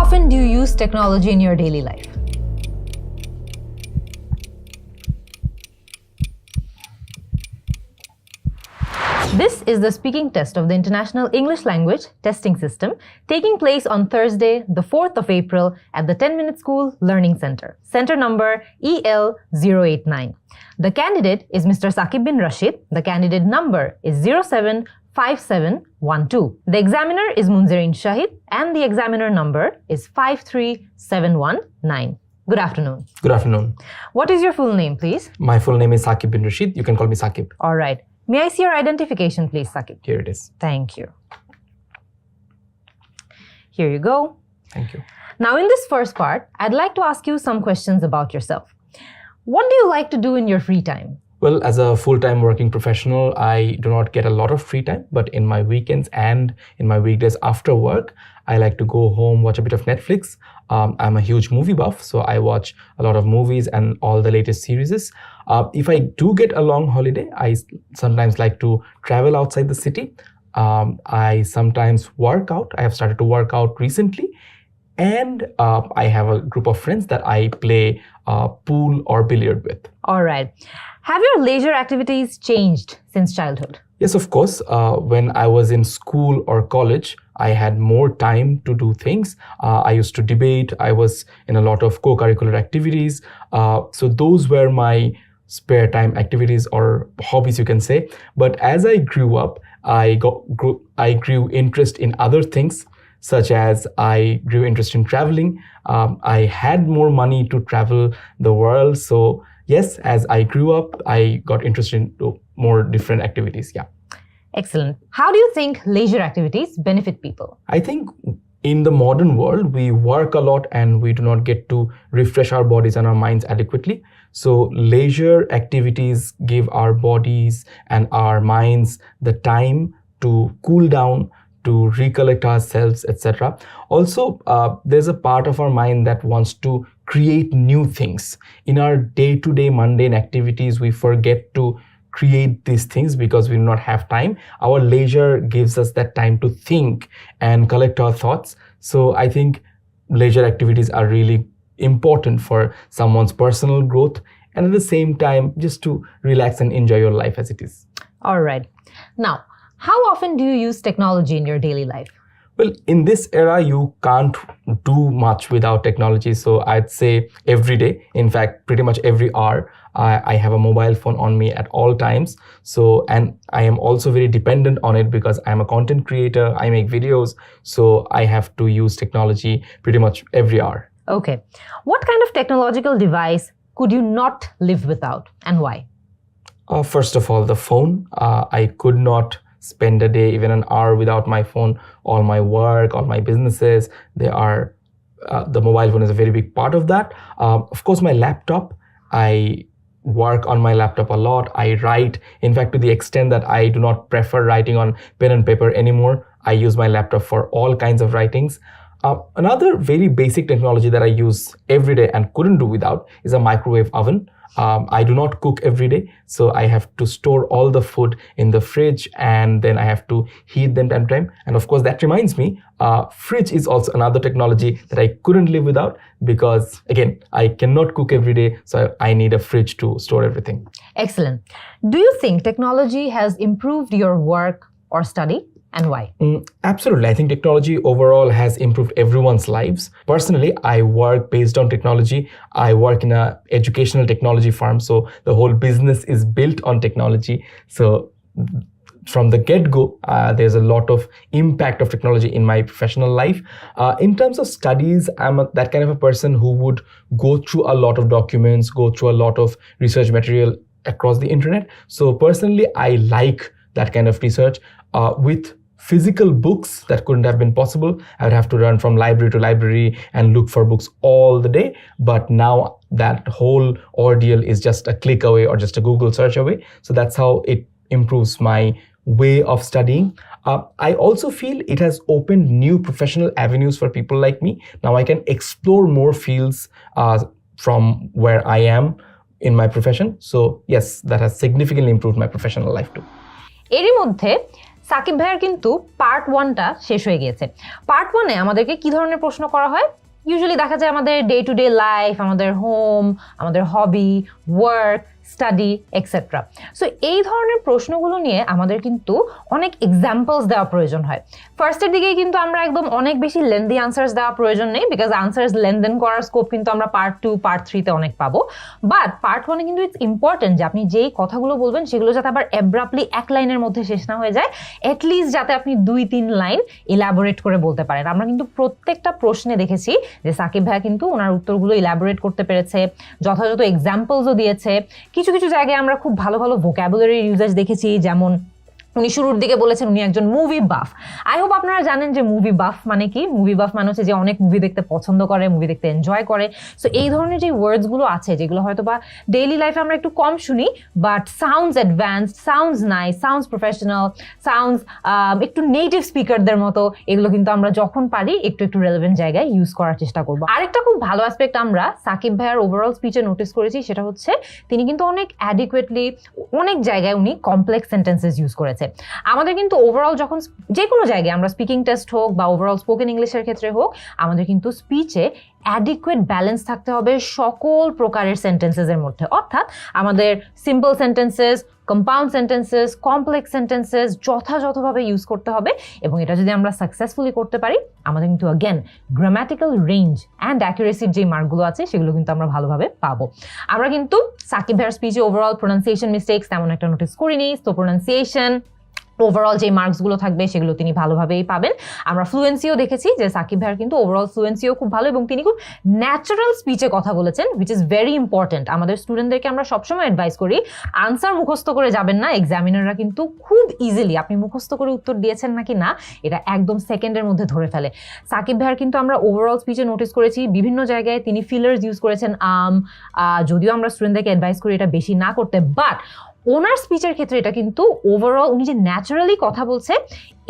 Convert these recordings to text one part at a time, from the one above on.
often do you use technology in your daily life? This is the speaking test of the International English Language Testing System taking place on Thursday, the 4th of April at the 10-Minute School Learning Center. Center number EL089. The candidate is Mr. Saqib bin Rashid. The candidate number is 075712. The examiner is Munzireen Shahid and the examiner number is 53719. Good afternoon. Good afternoon. What is your full name, please? My full name is Saqib bin Rashid. You can call me Saqib. All right. May I see your identification, please, Saqib? Here it is. Thank you. Here you go. Thank you. Now, in this first part, I'd like to ask you some questions about yourself. What do you like to do in your free time? Well, as a full-time working professional, I do not get a lot of free time, but in my weekends and in my weekdays after work, I like to go home, watch a bit of Netflix. I'm a huge movie buff, so I watch a lot of movies and all the latest series. If I do get a long holiday, I sometimes like to travel outside the city. I sometimes work out. I have started to work out recently. And I have a group of friends that I play pool or billiard with. All right. Have your leisure activities changed since childhood? Yes, of course. When I was in school or college, I had more time to do things. I used to debate. I was in a lot of co-curricular activities. So those were my spare time activities or hobbies, you can say. But as I grew up, I grew interest in other things, such as I grew interest in traveling. I had more money to travel the world. So yes, as I grew up, I got interested in more different activities. Yeah. Excellent. How do you think leisure activities benefit people? I think in the modern world, we work a lot and we do not get to refresh our bodies and our minds adequately. So leisure activities give our bodies and our minds the time to cool down, to recollect ourselves, etc. Also, there's a part of our mind that wants to create new things. In our day-to-day mundane activities, we forget to create these things because we do not have time. Our leisure gives us that time to think and collect our thoughts. So I think leisure activities are really important for someone's personal growth and at the same time, just to relax and enjoy your life as it is. All right. Now, how often do you use technology in your daily life? Well, in this era, you can't do much without technology. So I'd say every day, in fact, pretty much every hour, I have a mobile phone on me at all times. So, and I am also very dependent on it because I'm a content creator, I make videos. So I have to use technology pretty much every hour. Okay. What kind of technological device could you not live without and why? First of all, the phone. I could not spend a day, even an hour without my phone. All my work, all my businesses, they are, the mobile phone is a very big part of that. Of course, my laptop, I work on my laptop a lot. I write, in fact, to the extent that I do not prefer writing on pen and paper anymore. I use my laptop for all kinds of writings. Another very basic technology that I use every day and couldn't do without is a microwave oven. I do not cook every day, so I have to store all the food in the fridge and then I have to heat them time to time. And of course, that reminds me, fridge is also another technology that I couldn't live without because, again, I cannot cook every day, so I need a fridge to store everything. Excellent. Do you think technology has improved your work or study? And why? Absolutely. I think technology overall has improved everyone's lives. Personally, I work based on technology. I work in an educational technology firm, so the whole business is built on technology. So from the get-go, there's a lot of impact of technology in my professional life. In terms of studies, I'm that kind of a person who would go through a lot of documents, go through a lot of research material across the internet. So personally, I like that kind of research. With physical books, that couldn't have been possible. I would have to run from library to library and look for books all the day. But now that whole ordeal is just a click away or just a Google search away. So that's how it improves my way of studying. I also feel it has opened new professional avenues for people like me. Now I can explore more fields from where I am in my profession. So yes, that has significantly improved my professional life too. এরই মধ্যে সাকিব ভাইয়ের কিন্তু part 1টা শেষ হয়ে গিয়েছে। Part 1-এ আমাদেরকে কি ধরনের প্রশ্ন করা হয়? ইউজুয়ালি দেখা যায় আমাদের ডে টু ডে লাইফ, আমাদের হোম, আমাদের হবি, ওয়ার্ক, স্টাডি এক্সেট্রা। সো এই ধরনের প্রশ্নগুলো নিয়ে আমাদের কিন্তু অনেক এক্সাম্পলস দেওয়া প্রয়োজন হয়। ফার্স্টের দিকেই কিন্তু আমরা একদম অনেক বেশি লেন্দি আনসার্স দেওয়া প্রয়োজন নেই, বিকজ আনসার্স লেনদেন করার স্কোপ কিন্তু আমরা পার্ট 2, পার্ট 3-তে অনেক পাবো। বাট পার্ট 1-এ কিন্তু ইটস ইম্পর্টেন্ট যে আপনি যেই কথাগুলো বলবেন সেগুলো যাতে আবার অ্যাব্রাপ্টলি এক লাইনের মধ্যে শেষ না হয়ে যায়, অ্যাটলিস্ট যাতে আপনি 2-3 লাইন ইলাবোরেট করে বলতে পারেন। আমরা কিন্তু প্রত্যেকটা প্রশ্নে দেখেছি যে সাকিব ভাইয়া কিন্তু ওনার উত্তরগুলো ইলাবোরেট করতে পেরেছে, যথাযথ এক্সাম্পলসও দিয়েছে। কিছু কিছু জায়গায় আমরা খুব ভালো ভালো ভোক্যাবুলারি ইউজেজ দেখেছি, যেমন উনি শুরুর দিকে বলেছেন উনি একজন মুভি বাফ। আই হোপ আপনারা জানেন যে মুভি বাফ মানে কি। মুভি বাফ মানে হচ্ছে যে অনেক মুভি দেখতে পছন্দ করে, মুভি দেখতে এনজয় করে। সো এই ধরনের যে ওয়ার্ডসগুলো আছে যেগুলো হয়তো বা ডেইলি লাইফে আমরা একটু কম শুনি, but sounds advanced, sounds nice, sounds professional, sounds একটু নেটিভ স্পিকারদের মতো, এগুলো কিন্তু আমরা যখন পারি একটু একটু রেলেভেন্ট জায়গায় ইউজ করার চেষ্টা করবো। আরেকটা খুব ভালো অ্যাসপেক্ট আমরা সাকিব ভাইয়ার ওভারঅল স্পিচে নোটিস করেছি, সেটা হচ্ছে তিনি কিন্তু অনেক অ্যাডিকুয়েটলি অনেক জায়গায় উনি কমপ্লেক্স সেন্টেন্সেস ইউজ করেছে। আমাদের কিন্তু ওভারঅল যখন যে কোনো জায়গায় আমরা স্পিকিং টেস্ট হোক বা ওভারঅল স্পোকেন ইংলিশের ক্ষেত্রে হোক, আমাদের কিন্তু স্পিচে অ্যাডিকুয়েট ব্যালেন্স থাকতে হবে সকল প্রকারের সেন্টেন্সেসের মধ্যে। অর্থাৎ আমাদের simple sentences, compound sentences, complex sentences যথাযথভাবে ইউজ করতে হবে। এবং এটা যদি আমরা সাকসেসফুলি করতে পারি, আমাদের কিন্তু অ্যাগেন গ্রামাটিক্যাল রেঞ্জ অ্যান্ড অ্যাকুরেসির যে মার্কগুলো আছে সেগুলো কিন্তু আমরা ভালোভাবে পাবো। আমরা কিন্তু সাকিব ভাইয়ের স্পিচে ওভারঅল প্রোনাউন্সিয়েশন মিস্টেক্স তেমন একটা নোটিস করিনি। তো প্রোনাউন্সিয়েশন ওভারঅল যে মার্কসগুলো থাকবে সেগুলো তিনি ভালোভাবেই পাবেন। আমরা ফ্লুয়েন্সিও দেখেছি যে সাকিব ভাইয়ের কিন্তু ওভারঅল ফ্লুয়েন্সিও খুব ভালো এবং তিনি খুব ন্যাচারাল স্পিচে কথা বলেছেন, হুইচ ইজ ভেরি ইম্পর্টেন্ট। আমাদের স্টুডেন্টদেরকে আমরা সবসময় অ্যাডভাইস করি আনসার মুখস্থ করে যাবেন না। এক্সামিনাররা কিন্তু খুব ইজিলি আপনি মুখস্থ করে উত্তর দিয়েছেন নাকি না এটা একদম সেকেন্ডের মধ্যে ধরে ফেলে। সাকিব ভাইয়ের কিন্তু আমরা ওভারঅল স্পিচে নোটিস করেছি বিভিন্ন জায়গায় তিনি ফিলার্স ইউজ করেছেন। যদিও আমরা স্টুডেন্টদেরকে অ্যাডভাইস করি এটা বেশি না করতে, বাট ওনার স্পিচের ক্ষেত্রে এটা কিন্তু ওভারঅল উনি যে ন্যাচারালি কথা বলছে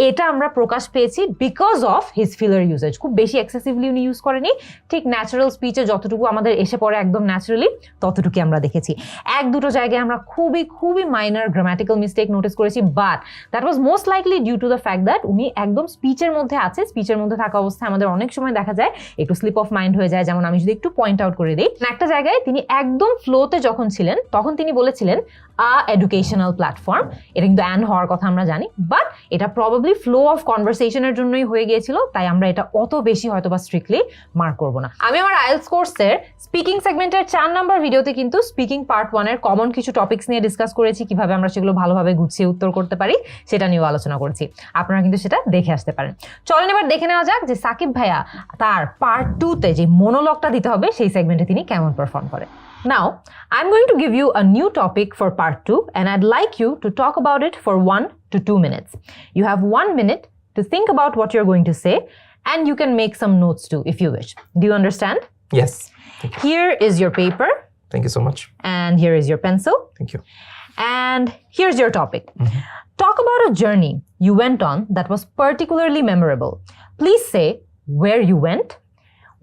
এটা আমরা প্রকাশ পেয়েছি because of his filler usage. খুব বেশি এক্সেসিভলি উনি ইউজ করেনি, ঠিক ন্যাচারাল স্পিচে যতটুকু আমাদের এসে পড়ে একদম ন্যাচারালি ততটুকু আমরা দেখেছি। এক দুটো জায়গায় আমরা খুবই খুবই মাইনার গ্রামাটিক্যাল মিস্টেক নোটিস করেছি, but that was most likely due to the fact that উনি একদম স্পিচের মধ্যে আছে। স্পিচের মধ্যে থাকা অবস্থায় আমাদের অনেক সময় দেখা যায় একটু স্লিপ অফ মাইন্ড হয়ে যায়। যেমন আমি যদি একটু পয়েন্ট আউট করে দিই, একটা জায়গায় তিনি একদম ফ্লোতে যখন ছিলেন তখন তিনি বলেছিলেন এডুকেশনাল প্ল্যাটফর্ম। এটা কিন্তু অ্যান হওয়ার কথা আমরা জানি, বাট এটা প্রবাবলি ফ্লো অফ কনভারসেশনের জন্যই হয়ে গিয়েছিল, তাই আমরা এটা অত বেশি হয়তো বা স্ট্রিক্টলি মার্ক করবো না। আমি আমার আইএলটিএস কোর্সের স্পিকিং সেগমেন্টের 4 নম্বর ভিডিওতে কিন্তু স্পিকিং পার্ট 1-এর কমন কিছু টপিকস নিয়ে ডিসকাস করেছি, কিভাবে আমরা সেগুলো ভালোভাবে গুছিয়ে উত্তর করতে পারি সেটা নিয়েও আলোচনা করেছি। আপনারা কিন্তু সেটা দেখে আসতে পারেন। চলেন এবার দেখে নেওয়া যাক যে সাকিব ভাইয়া তার পার্ট 2-তে যে মনোলগটা দিতে হবে সেই সেগমেন্টে তিনি কেমন পারফর্ম করে। Now, I'm going to give you a new topic for part 2 and I'd like you to talk about it for 1 to 2 minutes. You have 1 minute to think about what you're going to say and you can make some notes too if you wish. Do you understand? Yes. Here is your paper. Thank you so much. And here is your pencil. Thank you. And here's your topic. Talk about a journey you went on that was particularly memorable. Please say where you went,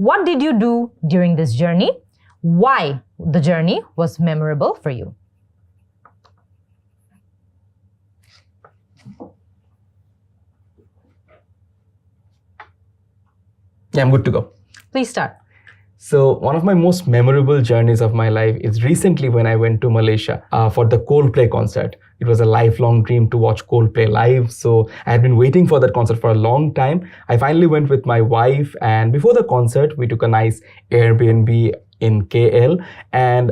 what did you do during this journey, why the journey was memorable for you. Yeah, I'm good to go. Please start. So one of my most memorable journeys of my life is recently when I went to Malaysia for the Coldplay concert. It was a lifelong dream to watch Coldplay live. So I had been waiting for that concert for a long time. I finally went with my wife, and before the concert, we took a nice Airbnb in KL, and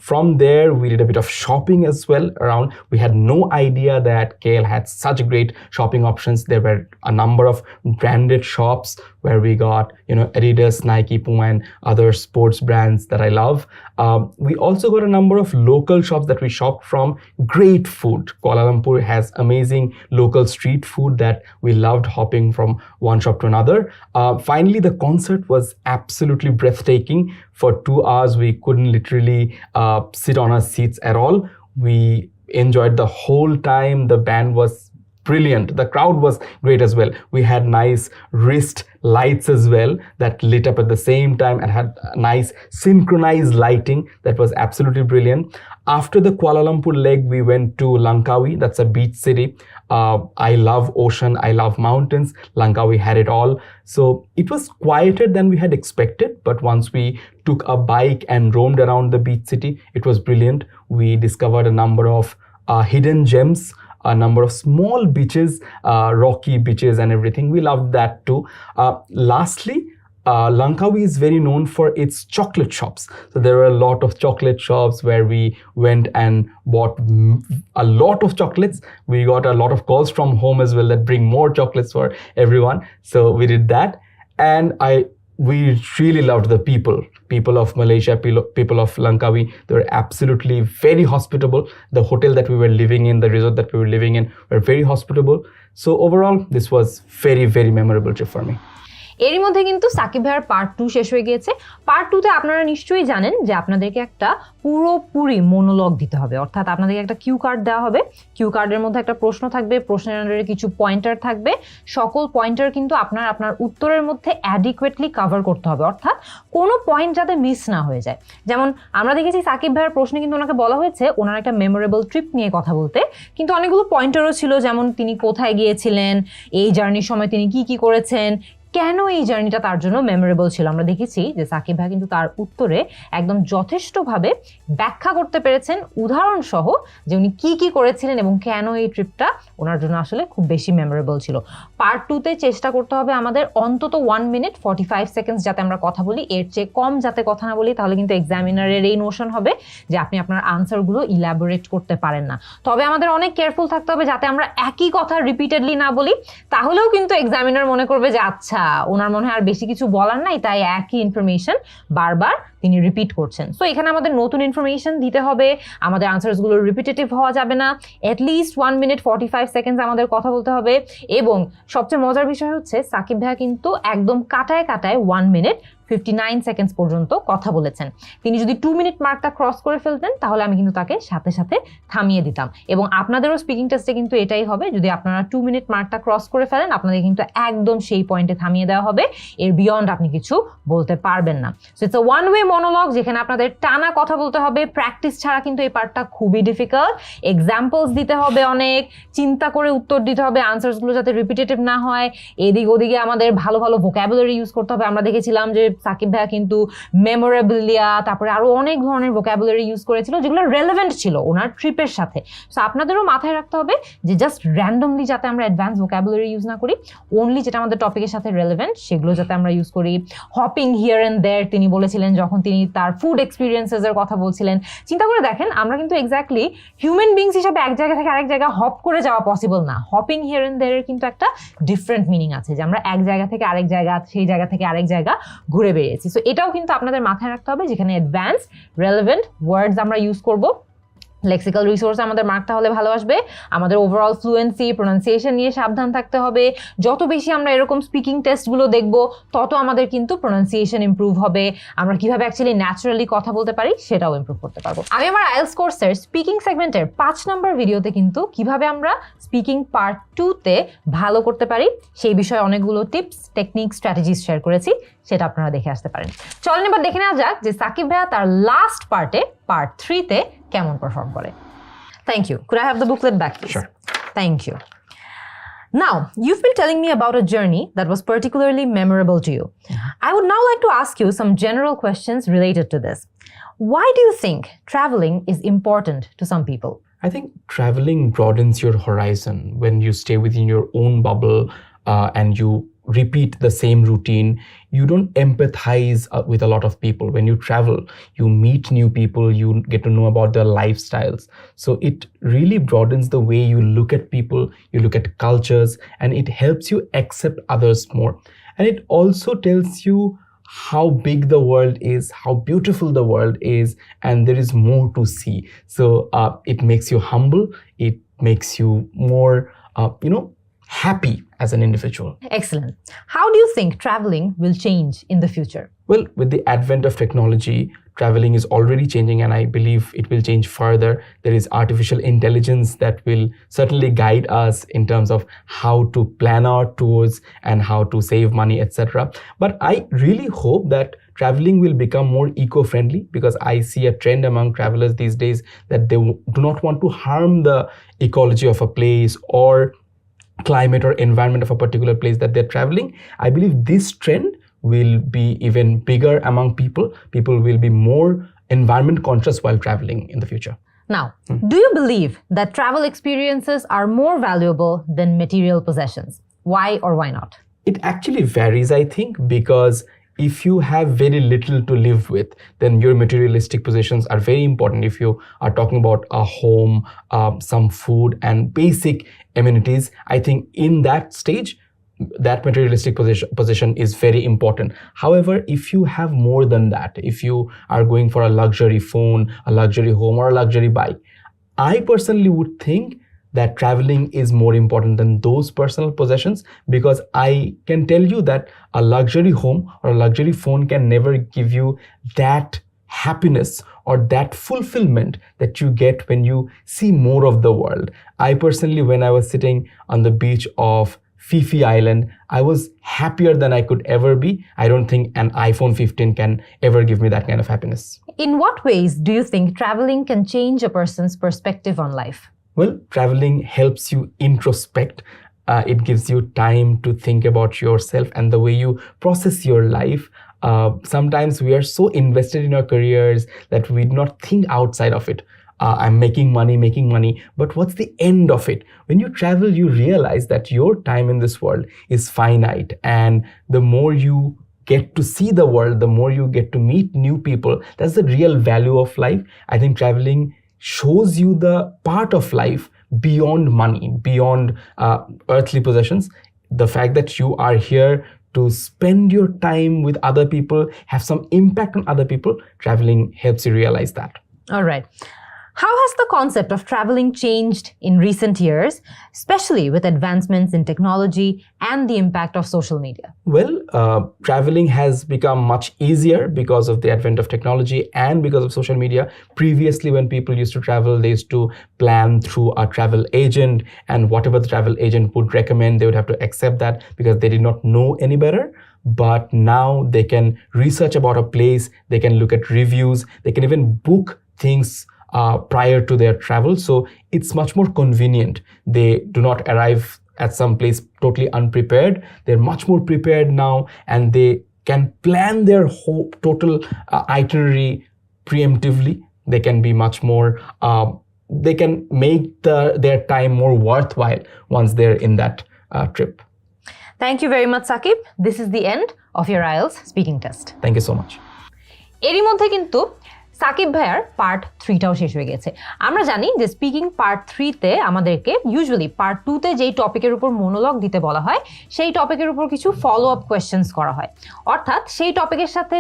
from there we did a bit of shopping as well around. We had no idea that KL had such great shopping options. There were a number of branded shops where we got, Adidas, Nike, Puma and other sports brands that I love. We also got a number of local shops that we shopped from. Great food. Kuala Lumpur has amazing local street food that we loved hopping from one shop to another. Finally, the concert was absolutely breathtaking. For 2 hours, we couldn't literally sit on our seats at all. We enjoyed the whole time. The band was brilliant. The crowd was great as well. We had nice wrist lights as well that lit up at the same time and had nice synchronized lighting that was absolutely brilliant. After the Kuala Lumpur leg, we went to Langkawi. That's a beach city. I love ocean, I love mountains. Langkawi had it all. So it was quieter than we had expected, but once we took a bike and roamed around the beach city, it was brilliant. We discovered a number of hidden gems, a number of small beaches, rocky beaches and everything. We loved that too. Lastly, Langkawi is very known for its chocolate shops. So there were a lot of chocolate shops where we went and bought a lot of chocolates. We got a lot of calls from home as well that bring more chocolates for everyone. So we did that. And we really loved the people of Malaysia, people of Langkawi. They were absolutely very hospitable. The hotel that we were living in, the resort that we were living in were very hospitable. So overall, this was very, very memorable trip for me. এরই মধ্যে কিন্তু সাকিব ভাইয়ের part 2 শেষ হয়ে গিয়েছে। Part 2 তে আপনারা নিশ্চয়ই জানেন যে আপনাদেরকে একটা পুরোপুরি মনোলগ দিতে হবে, অর্থাৎ আপনাদেরকে একটা কিউ কার্ড দেওয়া হবে। কিউ কার্ডের মধ্যে একটা প্রশ্ন থাকবে, প্রশ্নের আন্ডারে কিছু পয়েন্টার থাকবে। সকল পয়েন্টার কিন্তু আপনার উত্তরের মধ্যে অ্যাডিকুয়েটলি কভার করতে হবে, অর্থাৎ কোনো পয়েন্ট যাতে মিস না হয়ে যায়। যেমন আমরা দেখেছি সাকিব ভাইয়ের প্রশ্নে কিন্তু ওনাকে বলা হয়েছে ওনার একটা মেমোরেবল ট্রিপ নিয়ে কথা বলতে, কিন্তু অনেকগুলো পয়েন্টারও ছিল, যেমন তিনি কোথায় গিয়েছিলেন, এই জার্নির সময় তিনি কি কি করেছেন, কেন এই জার্নিটা তার জন্য মেমোরেবল ছিল। আমরা দেখেছি যে সাকিব ভাই কিন্তু তার উত্তরে একদম যথেষ্টভাবে ব্যাখ্যা করতে পেরেছেন উদাহরণ সহ যে উনি কি কি করেছিলেন এবং কেন এই ট্রিপটা ওনার জন্য আসলে খুব বেশি মেমোরেবল ছিল। পার্ট 2 তে চেষ্টা করতে হবে আমাদের অন্তত 1 মিনিট 45 সেকেন্ডস যাতে আমরা কথা বলি, এর চেয়ে কম যাতে কথা না বলি, তাহলে কিন্তু এক্সামিনারের এই নোশন হবে যে আপনি আপনার আনসারগুলো ইলাবোরেট করতে পারেন না। তবে আমাদের অনেক কেয়ারফুল থাকতে হবে যাতে আমরা একই কথা রিপিটেডলি না বলি, তাহলেও কিন্তু এক্সামিনার মনে করবে যে আচ্ছা ওনার মনে হয় আর বেশি কিছু বলার নাই, তাই একই ইনফরমেশন বারবার তিনি রিপিট করছেন। সো এখানে আমাদের নতুন ইনফরমেশন দিতে হবে, আমাদের আনসারসগুলো রিপিটেটিভ হওয়া যাবে না, অ্যাটলিস্ট 1 মিনিট 45 সেকেন্ডস আমাদের কথা বলতে হবে। এবং সবচেয়ে মজার বিষয় হচ্ছে সাকিব ভাইয়া কিন্তু একদম কাটায় 1 মিনিট 59 সেকেন্ডস পর্যন্ত কথা বলেছেন। তিনি যদি 2 মিনিট মার্কটা ক্রস করে ফেলতেন তাহলে আমি কিন্তু তাকে সাথে সাথে থামিয়ে দিতাম। এবং আপনাদেরও স্পিকিং টেস্টে কিন্তু এটাই হবে, যদি আপনারা 2 মিনিট মার্কটা ক্রস করে ফেলেন আপনাদের কিন্তু একদম সেই পয়েন্টে থামিয়ে দেওয়া হবে, এর বিয়ন্ড আপনি কিছু বলতে পারবেন না। So it's a one way monologue যেখানে আপনাদের টানা কথা বলতে হবে। প্র্যাকটিস ছাড়া কিন্তু এই পার্টটা খুবই ডিফিকাল্ট। এক্সাম্পলস দিতে হবে, অনেক চিন্তা করে উত্তর দিতে হবে, আনসারসগুলো যাতে রিপিটেটিভ না হয়। এদিক ওদিকে আমাদের ভালো ভালো ভোকাবুলারি ইউজ করতে হবে। আমরা দেখেছিলাম যে সাকিব ভাইয়া কিন্তু মেমোরেবলিয়া, তারপরে আরো অনেক ধরনের ভোকাবুলারি ইউজ করেছিল যেগুলো রেলেভেন্ট ছিল ওনার ট্রিপের সাথে। সো আপনাদেরও মাথায় রাখতে হবে যে জাস্ট র্যান্ডমলি যাতে আমরা অ্যাডভান্স ভোকাবুলারি ইউজ না করি, অনলি যেটা আমাদের টপিকের সাথে রেলেভেন্ট সেগুলো যাতে আমরা ইউজ করি। হপিং হিয়ার অ্যান্ড দেয়ার তিনি বলেছিলেন যখন তিনি তার ফুড এক্সপিরিয়েন্সেস এর কথা বলছিলেন। চিন্তা করে দেখেন, আমরা কিন্তু এক্স্যাক্টলি হিউম্যান বিংস হিসাবে এক জায়গা থেকে আরেক জায়গা হপ করে যাওয়া পসিবল না। হপিং হিয়ার অ্যান্ড দেয়ার কিন্তু একটা ডিফারেন্ট মিনিং আছে, যে আমরা এক জায়গা থেকে আরেক জায়গা, সেই জায়গা থেকে আরেক জায়গা ঘুরে বেরিয়েছি। সো এটাও কিন্তু আপনাদের মাথায় রাখতে হবে, যেখানে অ্যাডভান্স রেলেভেন্ট ওয়ার্ডস আমরা ইউজ করব। লেক্সিক্যাল রিসোর্স আমাদের মার্ক তাহলে ভালো আসবে। আমাদের ওভারঅল ফ্লুয়েন্সি, প্রোনাউন্সিয়েশন নিয়ে সাবধান থাকতে হবে। যত বেশি আমরা এরকম স্পিকিং টেস্টগুলো দেখব তত আমাদের কিন্তু প্রোনাউন্সিয়েশন ইমপ্রুভ হবে। আমরা কিভাবে অ্যাকচুয়ালি ন্যাচারালি কথা বলতে পারি সেটাও ইমপ্রুভ করতে পারবো। আমি আমার আইএলটিএস কোর্সের স্পিকিং সেগমেন্টের 5 নম্বর ভিডিওতে কিন্তু কিভাবে আমরা স্পিকিং পার্ট 2 তে ভালো করতে পারি সেই বিষয়ে অনেকগুলো টিপস, টেকনিক, স্ট্র্যাটেজিস শেয়ার করেছি, সেটা আপনারা দেখে আসতে পারেন। চলেন এবার দেখে নেওয়া যাক যে সাকিব ভাইয়া তার লাস্ট পার্টে, পার্ট 3 তে কেমন পারফর্ম করে। Thank you. Could I have the booklet back, please? Sure. Thank you. Now, you've been telling me about a journey that was particularly memorable to you. I would now like to ask you some general questions related to this. Why do you think traveling is important to some people? I think traveling broadens your horizon. When you stay within your own bubble and you repeat the same routine, you don't empathize with a lot of people. When you travel, you meet new people, you get to know about their lifestyles. So it really broadens the way you look at people, you look at cultures, and it helps you accept others more. And it also tells you how big the world is, how beautiful the world is, and there is more to see. So it makes you humble, it makes you more, happy as an individual. Excellent. How do you think traveling will change in the future? Well, with the advent of technology, traveling is already changing, and I believe it will change further. There is artificial intelligence that will certainly guide us in terms of how to plan our tours and how to save money, etc. But I really hope that traveling will become more eco-friendly, because I see a trend among travelers these days that they do not want to harm the ecology of a place or climate or environment of a particular place that they're traveling. I believe this trend will be even bigger among people. People will be more environment conscious while traveling in the future. Now, do you believe that travel experiences are more valuable than material possessions? Why or why not? It actually varies, I think, because if you have very little to live with, then your materialistic possessions are very important. If you are talking about a home, some food and basic amenities, I think in that stage, that materialistic possession is very important. However, if you have more than that, if you are going for a luxury phone, a luxury home, or a luxury bike, I personally would think that traveling is more important than those personal possessions, because I can tell you that a luxury home or a luxury phone can never give you that happiness or that fulfillment that you get when you see more of the world. I personally, when I was sitting on the beach of Phi Phi Island, I was happier than I could ever be. I don't think an iPhone 15 can ever give me that kind of happiness. In what ways do you think traveling can change a person's perspective on life? Well, traveling helps you introspect. It gives you time to think about yourself and the way you process your life. Sometimes we are so invested in our careers that we do not think outside of it. I'm making money, but what's the end of it? When you travel, you realize that your time in this world is finite, and the more you get to see the world, the more you get to meet new people. That's the real value of life. I think traveling shows you the part of life beyond money, beyond earthly possessions. The fact that you are here to spend your time with other people, have some impact on other people, traveling helps you realize that. All right. How has the concept of traveling changed in recent years, especially with advancements in technology and the impact of social media? Well, traveling has become much easier because of the advent of technology and because of social media. Previously, when people used to travel, they used to plan through a travel agent, and whatever the travel agent would recommend, they would have to accept that because they did not know any better. But now they can research about a place, they can look at reviews, they can even book things prior to their travel. So it's much more convenient. They do not arrive at some place totally unprepared. They're much more prepared now, and they can plan their whole total itinerary preemptively. They can be much more, they can make their time more worthwhile once they're in that trip. Thank you very much, Saqib. This is the end of your IELTS speaking test. Thank you so much. এরই মধ্যে কিন্তু সাকিব ভাইয়ার part 3টাও শেষ হয়ে গেছে। আমরা জানি যে স্পিকিং পার্ট 3তে আমাদেরকে ইউজুয়ালি পার্ট 2তে যেই টপিকের উপর মনোলগ দিতে বলা হয়, সেই টপিকের উপর কিছু ফলো আপ কোয়েশ্চেন্স করা হয়। অর্থাৎ সেই টপিকের সাথে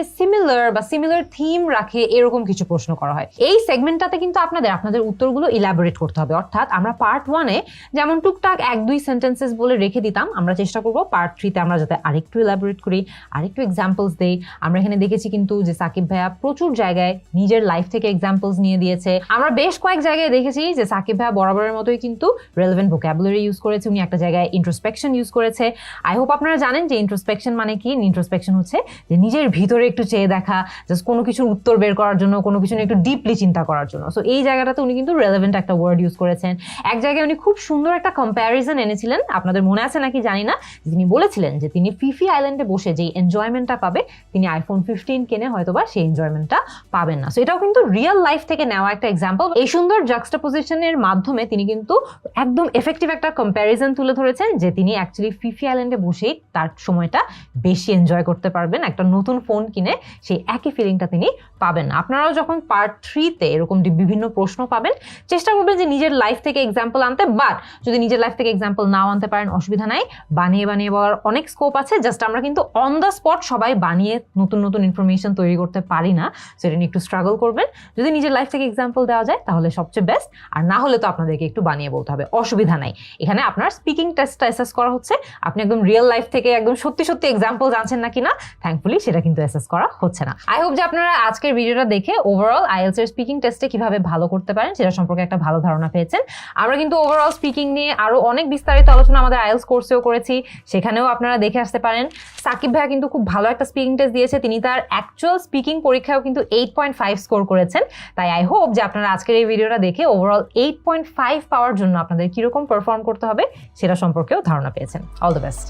সিমিলার থিম রাখে এরকম কিছু প্রশ্ন করা হয়। এই সেগমেন্টটাতে কিন্তু আপনাদের উত্তরগুলো ইলাবোরেট করতে হবে। অর্থাৎ আমরা পার্ট 1-এ যেমন টুকটাক 1-2 সেন্টেন্সেস বলে রেখে দিতাম, আমরা চেষ্টা করব পার্ট 3তে আমরা যাতে আরেকটু ইলাবোরেট করি, আরেকটু এক্সাম্পলস দেই। আমরা এখানে দেখেছি কিন্তু যে সাকিব ভাইয়া প্রচুর জায়গায় নিজের লাইফ থেকে এক্সাম্পলস নিয়ে দিয়েছে। আমরা বেশ কয়েক জায়গায় দেখেছি যে সাকিব ভাইয়া বরাবরের মতোই কিন্তু রেলেভেন্ট ভোকাবুলারি ইউজ করেছে। উনি একটা জায়গায় ইন্ট্রোস্পেকশন ইউজ করেছে। আই হোপ আপনারা জানেন যে ইন্ট্রোস্পেকশন মানে কি। ইন্ট্রোস্পেকশন হচ্ছে যে নিজের ভিতরে একটু চেয়ে দেখা, জাস্ট কোনো কিছুর উত্তর বের করার জন্য, কোনো কিছু নিয়ে একটু ডিপলি চিন্তা করার জন্য। সো এই জায়গাটাতে উনি কিন্তু রেলেভেন্ট একটা ওয়ার্ড ইউজ করেছেন। এক জায়গায় উনি খুব সুন্দর একটা কম্প্যারিজন এনেছিলেন, আপনাদের মনে আছে নাকি জানি না। তিনি বলেছিলেন যে তিনি ফিফি আইল্যান্ডে বসে যেই এনজয়মেন্টটা পাবে, তিনি আইফোন 15 কিনে হয়তোবা সেই এনজয়মেন্টটা পাবেন না। সো এটাও কিন্তু রিয়েল লাইফ থেকে নেওয়া একটা এক্সাম্পল। এই সুন্দর জাক্সটাপোজিশনের মাধ্যমে তিনি কিন্তু একদম এফেক্টিভ একটা কম্প্যারিজন তুলে ধরেছেন যে তিনি অ্যাকচুয়ালি ফিফি আইল্যান্ডে বসেই তার সময়টা বেশি এনজয় করতে পারবেন। একটা নতুন ফোন কিনে সেই একই ফিলিংটা তিনি পাবেন না। আপনারাও যখন পার্ট 3তে এরকম বিভিন্ন প্রশ্ন পাবেন, চেষ্টা করবেন যে নিজের লাইফ থেকে এক্সাম্পল আনতে। বাট যদি নিজের লাইফ থেকে এক্সাম্পল নাও আনতে পারেন, অসুবিধা নাই, বানিয়ে বলার অনেক স্কোপ আছে। জাস্ট আমরা কিন্তু অন দ্য স্পট সবাই বানিয়ে নতুন ইনফরমেশন তৈরি করতে পারি না। সো এটা নিয়ে একটু স্ট্রাগল স্ট্রাগল করবেন। যদি নিজের লাইফ থেকে এক্সাম্পল দেওয়া যায় তাহলে সবচেয়ে বেস্ট, আর না হলে তো আপনাদেরকে একটু বানিয়ে বলতে হবে, অসুবিধা নাই। এখানে আপনার স্পিকিং টেস্টটা অ্যাসেস করা হচ্ছে, আপনি একদম রিয়েল লাইফ থেকে একদম সত্যি সত্যি এক্সাম্পল জানছেন নাকি না, থ্যাঙ্কফুলি সেটা কিন্তু অ্যাসেস করা হচ্ছে না। আই হোপ যে আপনারা আজকের ভিডিওটা দেখে ওভারঅল আইএলটিএস এর স্পিকিং টেস্টে কিভাবে ভালো করতে পারেন সেটা সম্পর্কে একটা ভালো ধারণা পেয়েছেন। আমরা কিন্তু ওভারঅল স্পিকিং নিয়ে আরো অনেক বিস্তারিত আলোচনা আমাদের আইএলটিএস কোর্সেও করেছি, সেখানেও আপনারা দেখে আসতে পারেন। সাকিব ভাইয়া কিন্তু খুব ভালো একটা স্পিকিং টেস্ট দিয়েছে, তিনি তার অ্যাকচুয়াল স্পিকিং পরীক্ষায়ও কিন্তু 8.5 স্কোর করেছেন। তাই আই হোপ যে আপনারা আজকের এই ভিডিওটা দেখে ওভারঅল 8.5 পাওয়ার জন্য আপনাদের কিরকম পারফর্ম করতে হবে সেটা সম্পর্কেও ধারণা পেয়েছেন। All the best.